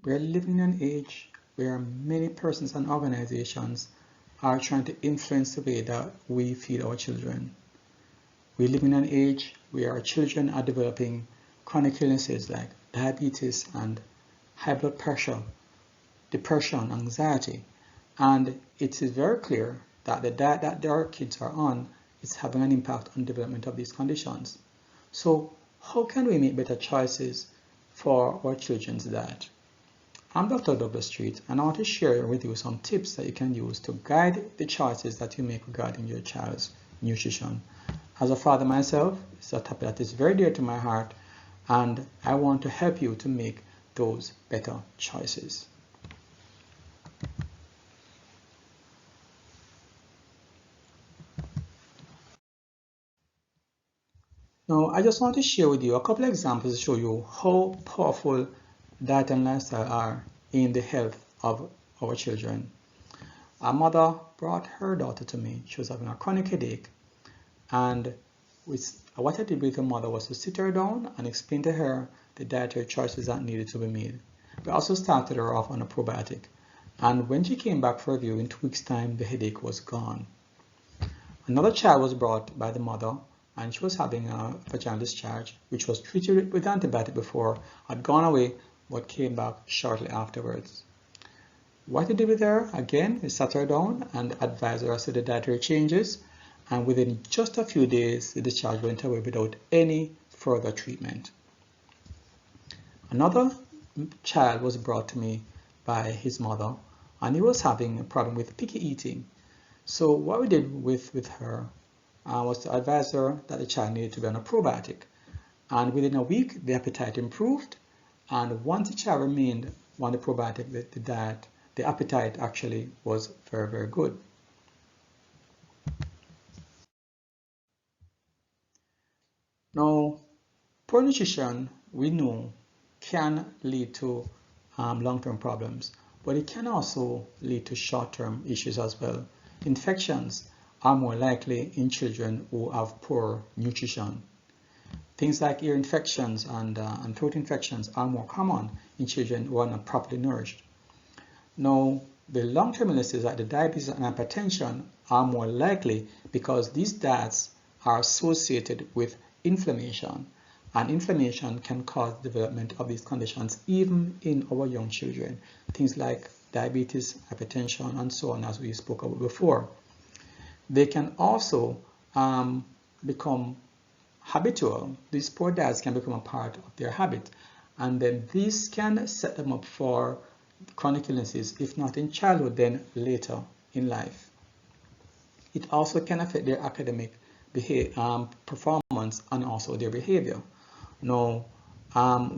We're living in an age where many persons and organizations are trying to influence the way that we feed our children. We live in an age where our children are developing chronic illnesses like diabetes and high blood pressure, depression, anxiety, and it is very clear that the diet that our kids are on is having an impact on the development of these conditions. So how can we make better choices for our children's diet? I'm Dr. Douglas Street, and I want to share with you some tips that you can use to guide the choices that you make regarding your child's nutrition. As a father myself, it's a topic that is very dear to my heart, and I want to help you to make those better choices. Now, I just want to share with you a couple of examples to show you how powerful diet and lifestyle are in the health of our children. A mother brought her daughter to me. She was having a chronic headache, and what I did with the mother was to sit her down and explain to her the dietary choices that needed to be made. We also started her off on a probiotic, and when she came back for review in 2 weeks' time, the headache was gone. Another child was brought by the mother, and she was having a vaginal discharge, which was treated with antibiotic before, had gone away, but came back shortly afterwards. What we did with her, again, we sat her down and advised her as to the dietary changes, and within just a few days, the discharge went away without any further treatment. Another child was brought to me by his mother, and he was having a problem with picky eating. So what we did with her was to advise her that the child needed to be on a probiotic. And within a week, the appetite improved. And once the child remained on the probiotic, the appetite actually was very, very good. Now, poor nutrition, we know, can lead to long-term problems, but it can also lead to short-term issues as well. Infections are more likely in children who have poor nutrition. Things like ear infections and throat infections are more common in children who are not properly nourished. Now, the long-term illnesses like the diabetes and hypertension are more likely because these diets are associated with inflammation, and inflammation can cause development of these conditions even in our young children. Things like diabetes, hypertension, and so on, as we spoke about before. They can also become habitual. These poor diets can become a part of their habit, and then this can set them up for chronic illnesses, if not in childhood, then later in life. It also can affect their academic performance and also their behavior. Now,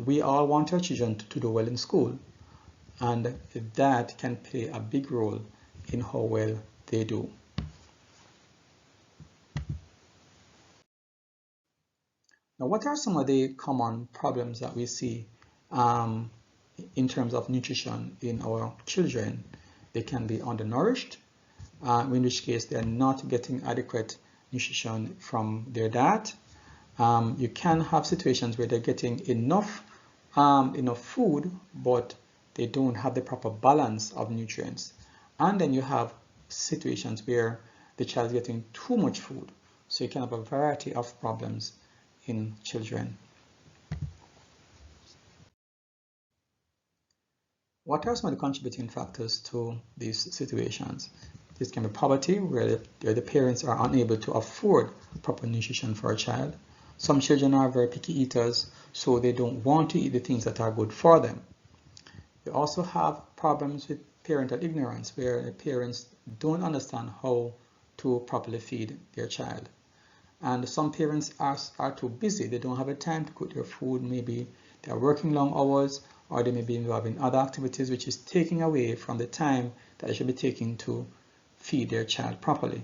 we all want our children to do well in school, and that can play a big role in how well they do. Now, what are some of the common problems that we see in terms of nutrition in our children? They can be undernourished, in which case they're not getting adequate nutrition from their diet. You can have situations where they're getting enough food, but they don't have the proper balance of nutrients. And then you have situations where the child is getting too much food. So you can have a variety of problems in children. What are some of the contributing factors to these situations? This can be poverty, where the parents are unable to afford proper nutrition for a child. Some children are very picky eaters, so they don't want to eat the things that are good for them. You also have problems with parental ignorance, where the parents don't understand how to properly feed their child. And some parents are too busy. They don't have the time to cook their food. Maybe they are working long hours, or they may be involved in other activities, which is taking away from the time that they should be taking to feed their child properly.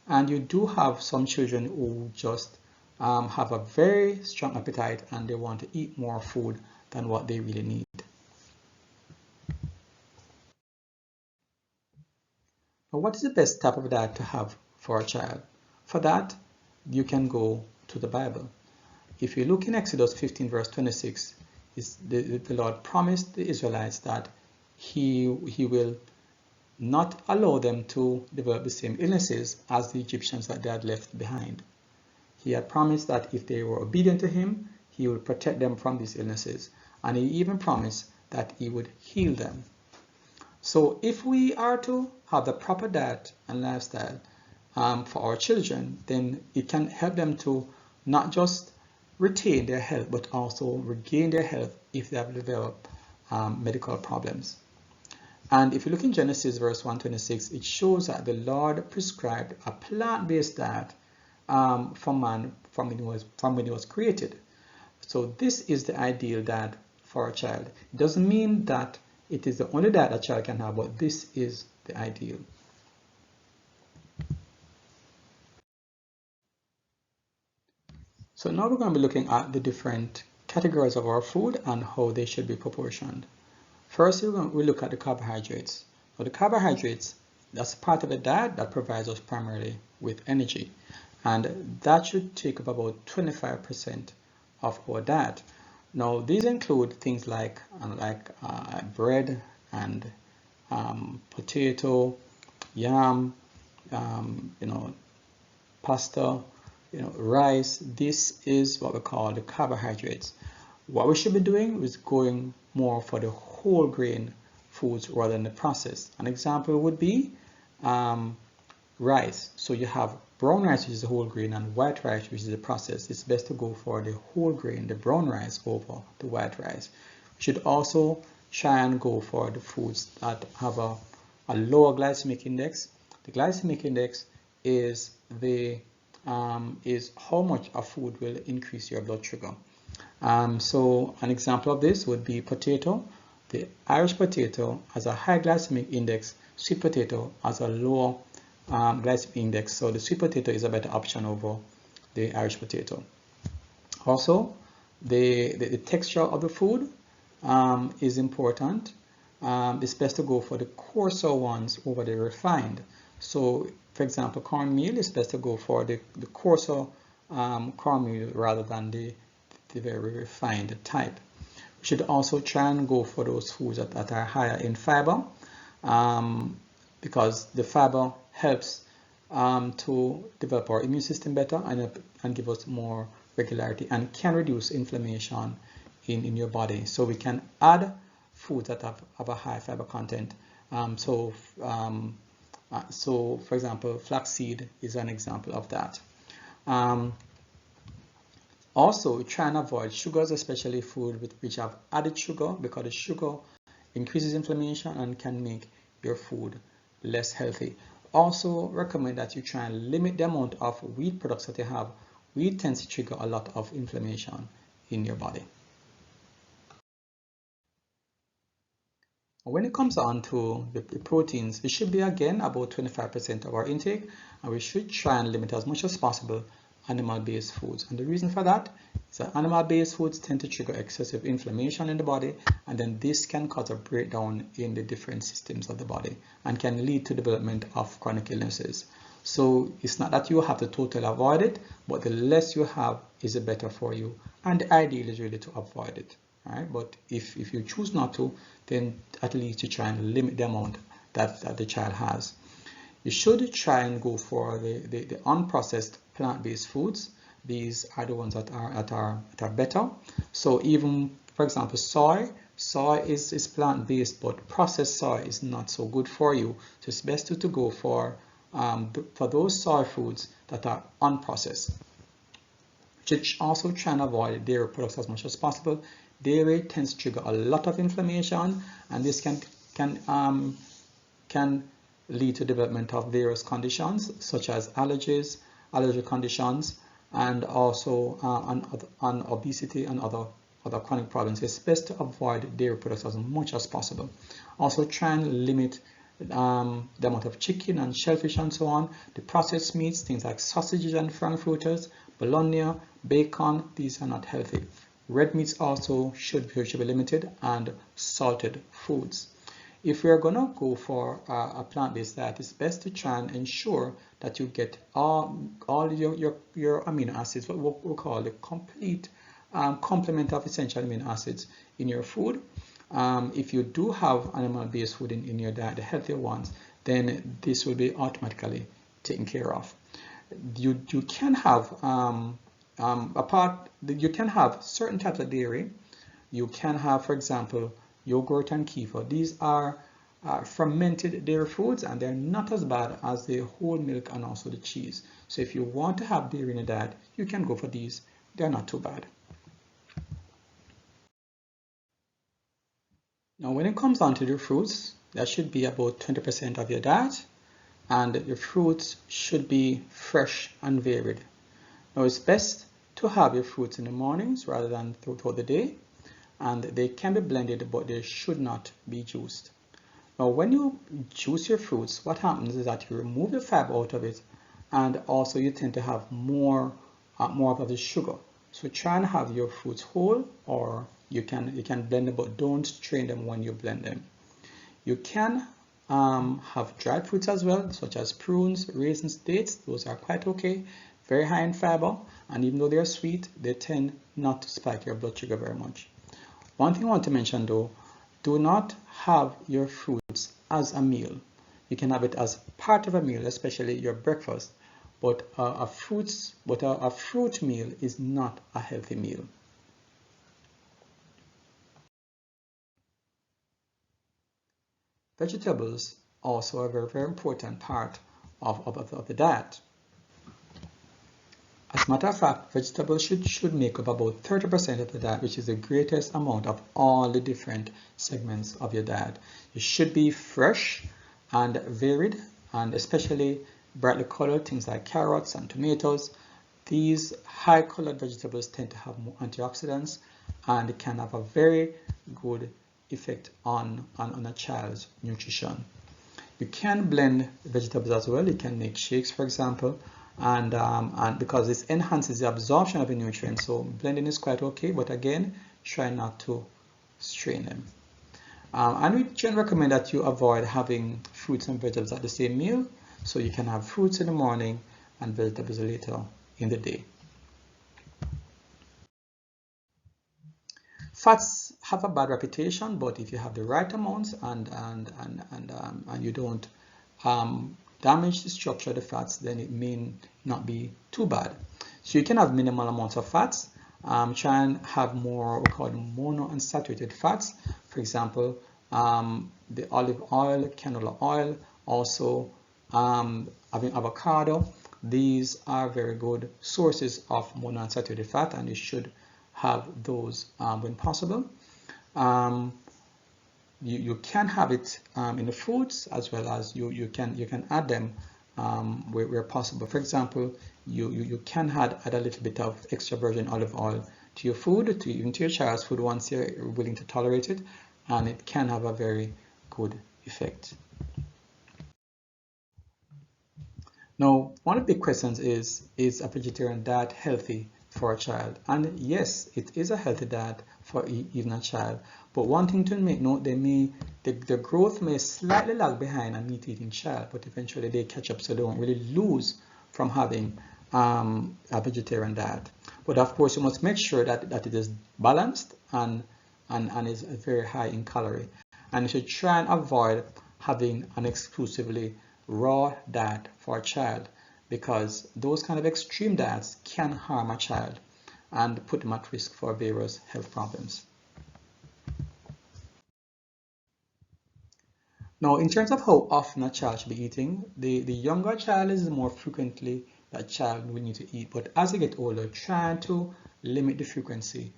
And you do have some children who just have a very strong appetite and they want to eat more food than what they really need. Now, what is the best type of diet to have for a child? For that, you can go to the Bible. If you look in Exodus 15 verse 26, the Lord promised the Israelites that he will not allow them to develop the same illnesses as the Egyptians that they had left behind. He had promised that if they were obedient to him, he would protect them from these illnesses. And he even promised that he would heal them. So if we are to have the proper diet and lifestyle for our children, then it can help them to not just retain their health, but also regain their health if they have developed medical problems. And if you look in Genesis verse 126, it shows that the Lord prescribed a plant-based diet for man from when he was created. So this is the ideal diet for a child. It doesn't mean that it is the only diet a child can have, but this is the ideal. So now we're going to be looking at the different categories of our food and how they should be proportioned. First, we look at the carbohydrates. So the carbohydrates, that's part of the diet that provides us primarily with energy. And that should take up about 25% of our diet. Now, these include things like bread and potato, yam, pasta, rice. This is what we call the carbohydrates. What we should be doing is going more for the whole grain foods rather than the processed. An example would be rice. So you have brown rice, which is the whole grain, and white rice, which is the processed. It's best to go for the whole grain, the brown rice, over the white rice. You should also try and go for the foods that have a lower glycemic index. The glycemic index is how much a food will increase your blood sugar. So an example of this would be potato. The Irish potato has a high glycemic index. Sweet potato has a lower glycemic index. So the sweet potato is a better option over the Irish potato. Also, the texture of the food is important. It's best to go for the coarser ones over the refined. So, for example, cornmeal, is best to go for the coarser cornmeal rather than the very refined type. We should also try and go for those foods that are higher in fiber, because the fiber helps to develop our immune system better and give us more regularity and can reduce inflammation in your body. So we can add foods that have a high fiber content. So for example, flaxseed is an example of that. Also, try and avoid sugars, especially food which have added sugar, because the sugar increases inflammation and can make your food less healthy. Also recommend that you try and limit the amount of wheat products that you have. Wheat tends to trigger a lot of inflammation in your body. When it comes on to the proteins, it should be again about 25% of our intake, and we should try and limit as much as possible animal-based foods. And the reason for that is that animal-based foods tend to trigger excessive inflammation in the body, and then this can cause a breakdown in the different systems of the body and can lead to development of chronic illnesses. So it's not that you have to totally avoid it, but the less you have is the better for you, and the ideal is really to avoid it. Right? But if you choose not to, then at least you try and limit the amount that the child has. You should try and go for the unprocessed plant-based foods. These are the ones that are better. So even, for example, soy is plant-based, but processed soy is not so good for you. So it's best to go for those soy foods that are unprocessed. You should also try and avoid dairy products as much as possible. Dairy tends to trigger a lot of inflammation, and this can lead to development of various conditions such as allergies, allergic conditions, and also on obesity and other chronic problems. It's best to avoid dairy products as much as possible. Also try and limit the amount of chicken and shellfish and so on. The processed meats, things like sausages and frankfurters, bologna, bacon, these are not healthy. Red meats also should be limited, and salted foods. If we are going to go for a plant-based diet, it's best to try and ensure that you get all your amino acids, what we call the complete complement of essential amino acids in your food. If you do have animal-based food in your diet, the healthier ones, then this will be automatically taken care of. You can have you can have certain types of dairy. You can have, for example, yogurt and kefir. These are fermented dairy foods, and they're not as bad as the whole milk and also the cheese. So if you want to have dairy in your diet, you can go for these. They're not too bad. Now, when it comes down to the fruits, that should be about 20% of your diet, and your fruits should be fresh and varied. Now, it's best to have your fruits in the mornings rather than throughout the day, and they can be blended, but they should not be juiced. Now, when you juice your fruits, what happens is that you remove the fiber out of it, and also you tend to have more of the sugar. So try and have your fruits whole, or you can blend them, but don't strain them when you blend them. You can have dried fruits as well, such as prunes, raisins, dates. Those are quite okay, very high in fiber, and even though they're sweet, they tend not to spike your blood sugar very much. One thing I want to mention though, do not have your fruits as a meal. You can have it as part of a meal, especially your breakfast, but a fruit meal is not a healthy meal. Vegetables also are a very, very important part of the diet. As a matter of fact, vegetables should make up about 30% of the diet, which is the greatest amount of all the different segments of your diet. It should be fresh and varied, and especially brightly colored, things like carrots and tomatoes. These high colored vegetables tend to have more antioxidants and can have a very good effect on a child's nutrition. You can blend vegetables as well. You can make shakes, for example, and because this enhances the absorption of the nutrients, so blending is quite okay, but again, try not to strain them. And we generally recommend that you avoid having fruits and vegetables at the same meal, so you can have fruits in the morning and vegetables later in the day. Fats have a bad reputation, but if you have the right amounts and you don't damage the structure of the fats, then it may not be too bad. So you can have minimal amounts of fats. Try and have more what we call monounsaturated fats. For example, the olive oil, canola oil, also having avocado. These are very good sources of monounsaturated fat, and you should have those when possible. You can have it in the foods, as well as you can add them where possible. For example, you can add a little bit of extra virgin olive oil to your food, even to your child's food once you're willing to tolerate it, and it can have a very good effect. Now, one of the big questions is a vegetarian diet healthy for a child? And yes, it is a healthy diet for even a child. But one thing to make note, the growth may slightly lag behind a meat-eating child, but eventually they catch up, so they won't really lose from having a vegetarian diet. But of course, you must make sure that it is balanced and is very high in calorie. And you should try and avoid having an exclusively raw diet for a child, because those kind of extreme diets can harm a child and put them at risk for various health problems. Now, in terms of how often a child should be eating, the younger child is the more frequently that child will need to eat. But as they get older, try to limit the frequency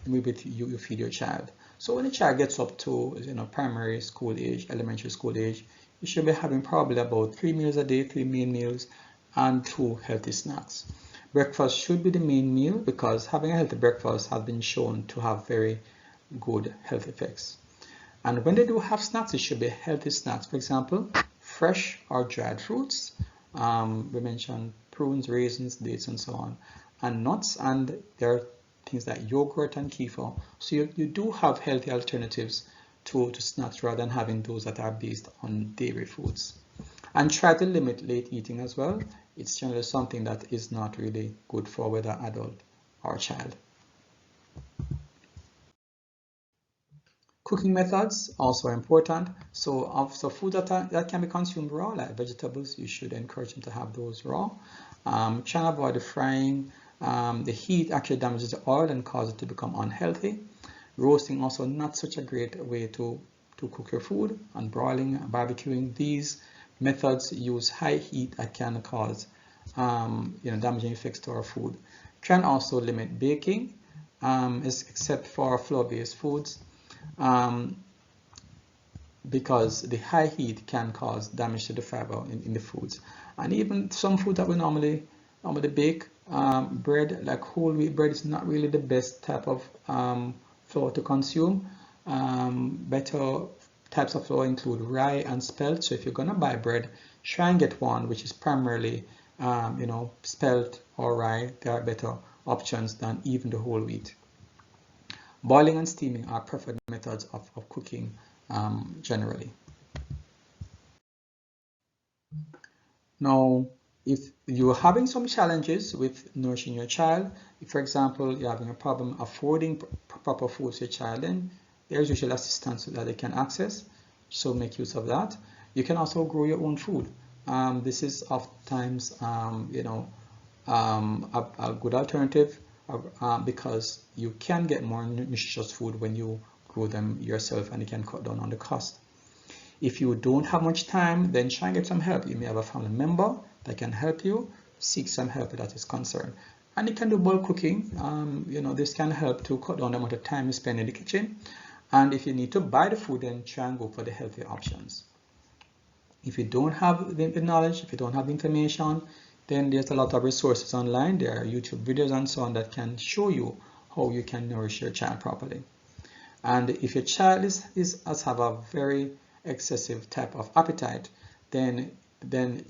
with you feed your child. So when a child gets up to primary school age, elementary school age, you should be having probably about 3 meals a day, 3 main meals, and 2 healthy snacks. Breakfast should be the main meal, because having a healthy breakfast has been shown to have very good health effects. And when they do have snacks, it should be healthy snacks. For example, fresh or dried fruits. We mentioned prunes, raisins, dates, and so on. And nuts, and there are things like yogurt and kefir. So you do have healthy alternatives to snacks rather than having those that are based on dairy foods. And try to limit late eating as well. It's generally something that is not really good for whether adult or child. Cooking methods also are important. So food that can be consumed raw, like vegetables, you should encourage them to have those raw. Try and avoid the frying. The heat actually damages the oil and causes it to become unhealthy. Roasting also not such a great way to cook your food. And broiling, barbecuing, these methods use high heat that can cause damaging effects to our food. Try and also limit baking, except for flour-based foods, because the high heat can cause damage to the fiber in the foods. And even some food that we normally bake, bread, like whole wheat bread, is not really the best type of flour to consume. Better types of flour include rye and spelt. So if you're gonna buy bread, try and get one which is primarily spelt or rye. There are better options than even the whole wheat. Boiling and steaming are preferred methods of cooking generally. Now, if you're having some challenges with nourishing your child, if, for example, you're having a problem affording proper food to your child, then there's usually assistance that they can access, so make use of that. You can also grow your own food. This is oftentimes, a good alternative because you can get more nutritious food when you grow them yourself, and you can cut down on the cost. If you don't have much time, then try and get some help. You may have a family member that can help you. Seek some help if that is concerned. And you can do bulk cooking. This can help to cut down the amount of time you spend in the kitchen. And if you need to buy the food, then try and go for the healthier options. If you don't have the knowledge, if you don't have the information, then there's a lot of resources online. There are YouTube videos and so on that can show you how you can nourish your child properly. And if your child has have a very excessive type of appetite, then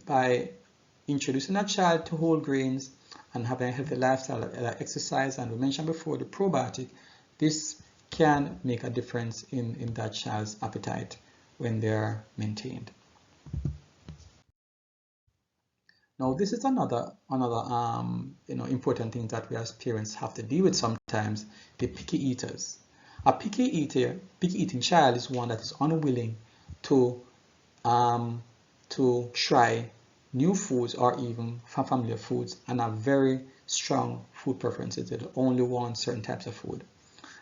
by introducing that child to whole grains and having a healthy lifestyle, like exercise, and we mentioned before the probiotic, this can make a difference in that child's appetite when they are maintained. Now, this is another important thing that we as parents have to deal with sometimes: the picky eaters. A picky eating child is one that is unwilling to try new foods or even familiar foods, and have very strong food preferences. They only want certain types of food.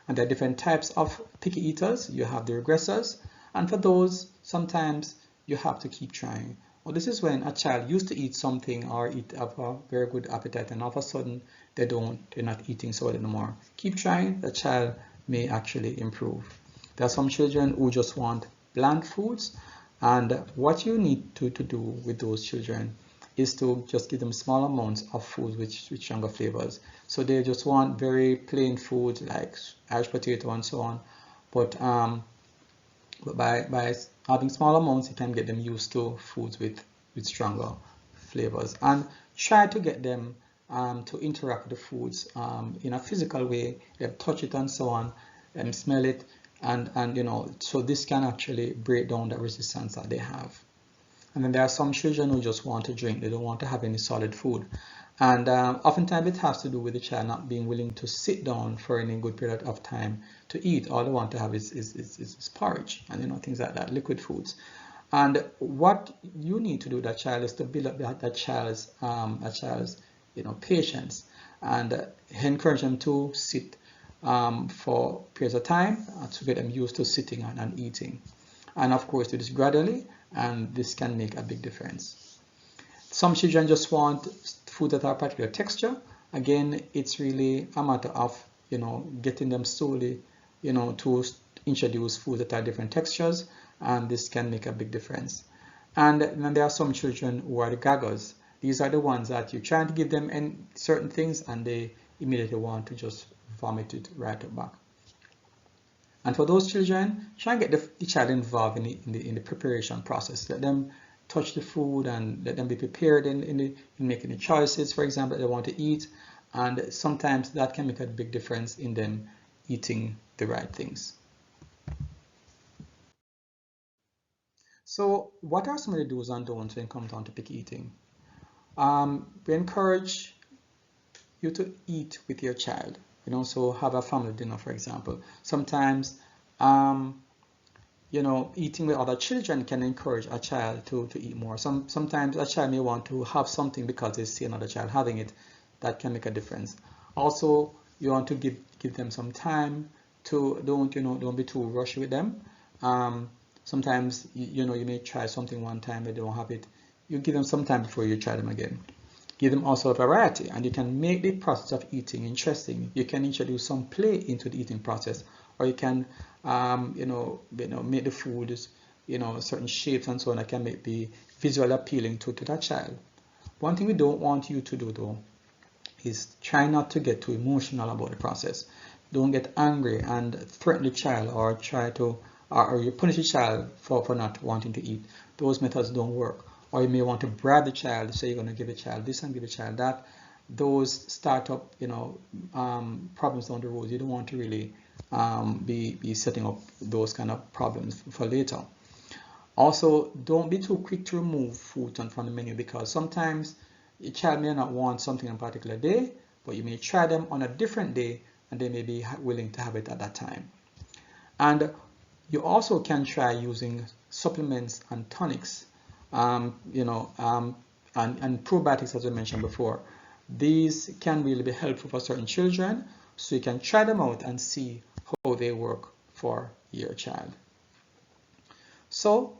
And there are different types of picky eaters. You have the regressors, and for those, sometimes you have to keep trying. Well, this is when a child used to eat something or have a very good appetite, and all of a sudden they're not eating so well anymore. Keep trying, the child may actually improve. There are some children who just want bland foods, and what you need to do with those children is to just give them small amounts of food with stronger flavors. So they just want very plain food like Irish potato and so on, but by having small amounts, you can get them used to foods with stronger flavors, and try to get them to interact with the foods in a physical way. Touch it and so on, and smell it, and so this can actually break down the resistance that they have. And then there are some children who just want to drink. They don't want to have any solid food, and oftentimes it has to do with the child not being willing to sit down for any good period of time to eat. All they want to have is porridge and things like that, liquid foods. And what you need to do with that child is to build up that child's patience, and encourage them to sit for periods of time to get them used to sitting and eating. And of course, do this gradually, and this can make a big difference. Some children just want food that are particular texture. Again, it's really a matter of getting them slowly to introduce food that are different textures, and this can make a big difference. And then there are some children who are the gaggers. These are the ones that you're trying to give them certain things, and they immediately want to just vomit it right back. And for those children, try and get the child involved in the preparation process. Let them touch the food and let them be prepared in making the choices, for example, that they want to eat. And sometimes that can make a big difference in them eating the right things. So what are some of the do's and don'ts when it comes down to picky eating? We encourage you to eat with your child. So have a family dinner, for example. Sometimes eating with other children can encourage a child to eat more. Sometimes a child may want to have something because they see another child having it. That can make a difference. Also, you want to give them some time to don't be too rushy with them. Sometimes you may try something one time, they don't have it. You give them some time before you try them again. Give them also a variety, and you can make the process of eating interesting. You can introduce some play into the eating process, or you can make the foods certain shapes and so on that can make the visually appealing to that child. One thing we don't want you to do though is try not to get too emotional about the process. Don't get angry and threaten the child, or try to or you punish the child for not wanting to eat. Those methods don't work. Or you may want to bribe the child, say you're going to give the child this and give the child that. Those start up problems down the road. You don't want to really be setting up those kind of problems for later. Also, don't be too quick to remove foods from the menu, because sometimes your child may not want something on a particular day, but you may try them on a different day and they may be willing to have it at that time. And you also can try using supplements and tonics, and probiotics, as I mentioned before. These can really be helpful for certain children, so you can try them out and see how they work for your child. So,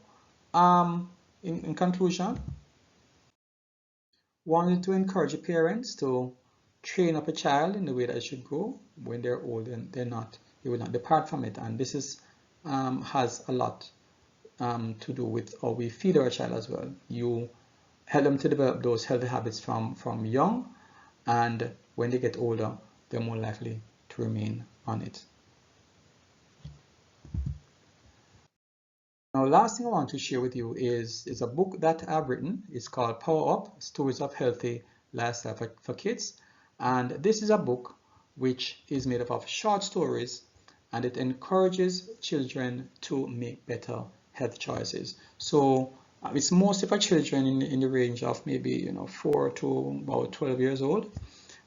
in conclusion, wanted to encourage parents to train up a child in the way that it should go. When they're old and they will not depart from it. And this has a lot to do with how we feed our child as well. You help them to develop those healthy habits from young, and when they get older, they're more likely to remain on it. Now, last thing I want to share with you is a book that I've written. It's called Power Up: Stories of Healthy Lifestyle for Kids. And this is a book which is made up of short stories, and it encourages children to make better health choices. So it's mostly for children in the range of maybe 4 to about 12 years old.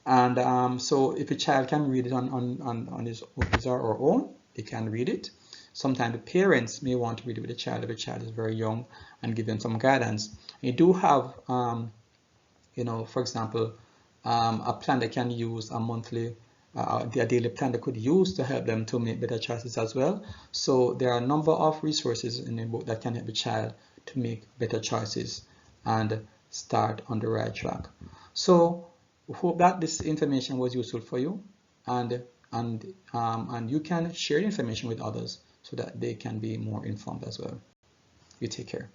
And so if a child can read it on his or her own, they can read it. Sometimes the parents may want to read it with the child if the child is very young, and give them some guidance. You do have, for example, a plan they can use, a monthly, a daily plan they could use to help them to make better choices as well. So there are a number of resources in the book that can help the child to make better choices and start on the right track. So hope that this information was useful for you, and you can share the information with others so that they can be more informed as well. You take care.